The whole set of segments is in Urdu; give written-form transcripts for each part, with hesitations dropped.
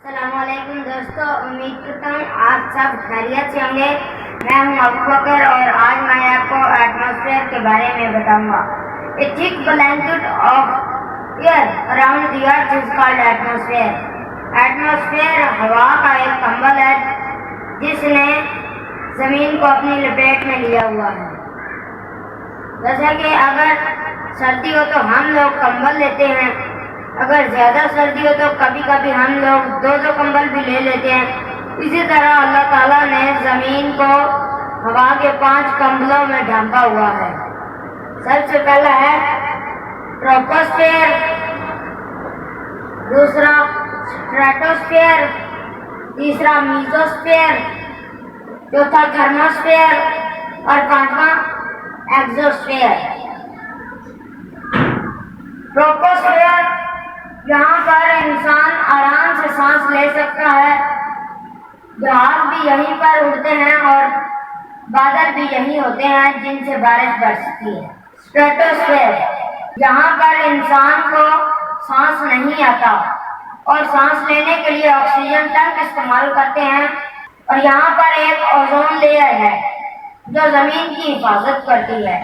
السلام علیکم دوستو، امید کرتا ہوں آپ سب خیریت سے ہوں گے۔ میں ہوں ابو بکر اور آج میں آپ کو ایٹماسفیئر کے بارے میں بتاؤں گا۔ A thick blanket of air around the earth is called atmosphere. Atmosphere ہوا کا ایک کمبل ہے جس نے زمین کو اپنی لپیٹ میں لیا ہوا ہے۔ جیسا کہ اگر سردی ہو تو ہم لوگ کمبل لیتے ہیں، اگر زیادہ سردی ہو تو کبھی کبھی ہم لوگ دو کمبل بھی لے لیتے ہیں۔ اسی طرح اللہ تعالیٰ نے زمین کو ہوا کے 5 کمبلوں میں ڈھانپا ہوا ہے۔ سب سے پہلا ہے ٹروپوسفیئر، دوسرا اسٹریٹوسفیئر، تیسرا میزوسفیئر، چوتھا تھرموسفیئر اور 5واں ایکزوسفیئر۔ ٹروپوسفیئر یہاں پر انسان آرام سے سانس لے سکتا ہے، جہاز بھی یہیں پر اڑتے ہیں اور بادل بھی یہیں ہوتے ہیں جن سے بارش برستی ہے۔ اسٹریٹوسفیئر یہاں پر انسان کو سانس نہیں آتا اور سانس لینے کے لیے آکسیجن ٹینک استعمال کرتے ہیں، اور یہاں پر ایک اوزون لیئر ہے جو زمین کی حفاظت کرتی ہے۔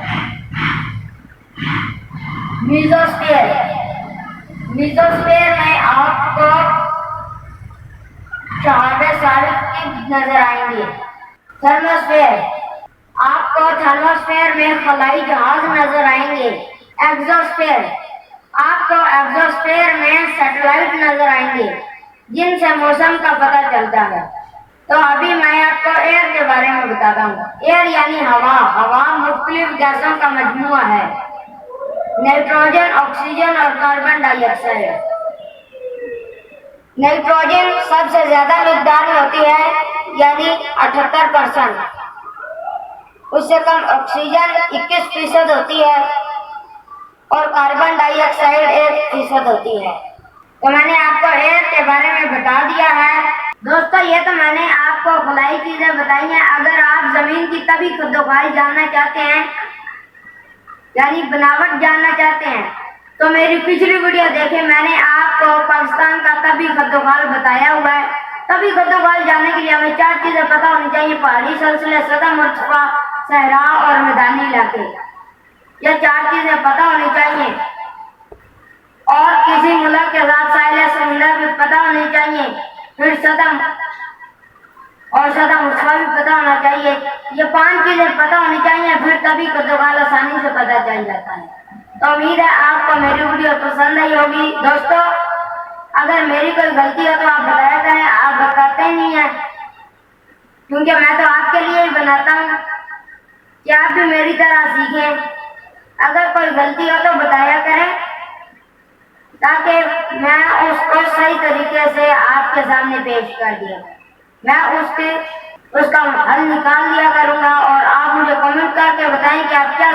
میزوسفیئر میں آپ کو شہاب ثاقب نظر آئیں گے۔ تھرموسفیئر آپ کو تھرموسفیئر میں خلائی جہاز نظر آئیں گے۔ ایکزوسفیئر آپ کو ایکزوسفیئر میں سیٹلائٹ نظر آئیں گے جن سے موسم کا پتہ چلتا ہے۔ تو ابھی میں آپ کو ایئر کے بارے میں بتاتا ہوں۔ ایئر یعنی ہوا مختلف گیسوں کا مجموعہ ہے، نائٹروجن، آکسیجن اور کاربن ڈائی آکسائڈ۔ نائٹروجن سب سے زیادہ مقدار میں ہوتی ہے یعنی 78%، اس سے کم آکسیجن 21% ہوتی ہے اور کاربن ڈائی آکسائڈ 1% ہوتی ہے۔ تو میں نے آپ کو ایئر کے بارے میں بتا دیا ہے۔ دوستو یہ تو میں نے آپ کو خلائی چیزیں بتائی ہیں۔ اگر آپ زمین کی طبی خدوخال جاننا چاہتے ہیں یعنی بناوٹ جاننا چاہتے ہیں تو میری پچھلی ویڈیو دیکھیں، میں نے آپ کو پاکستان کا طبی خدوخال بتایا ہوا ہے۔ طبی خدوخال جاننے کے لیے ہمیں 4 چیزیں پتہ ہونی چاہیے: پہاڑی سلسلے، سطح مرتفع، صحرا اور میدانی علاقے۔ یہ 4 چیزیں پتہ ہونی چاہیے، اور کسی ملک کے ساتھ ساحل سمندر بھی پتہ ہونی چاہیے، پھر سطح مرتفع بھی پتہ ہونا چاہیے۔ یہ 5 چیزیں پتہ ہونی چاہیے، پھر طبی خدوخال آسانی سے پتہ چل جاتا ہے۔ تو امید ہے آپ کو میری ویڈیو پسند آئی ہوگی۔ دوستو اگر میری کوئی غلطی ہو تو آپ بتایا کریں، آپ بتاتے نہیں ہیں کیونکہ میں تو آپ کے لیے ہی بناتا ہوں کہ آپ بھی میری طرح سیکھیں۔ اگر کوئی غلطی ہو تو بتایا کریں تاکہ میں اس کو صحیح طریقے سے آپ کے سامنے پیش کر دیا، میں اس کا حل نکال دیا کروں گا، اور آپ مجھے کمنٹ کر کے بتائیں کہ آپ کیا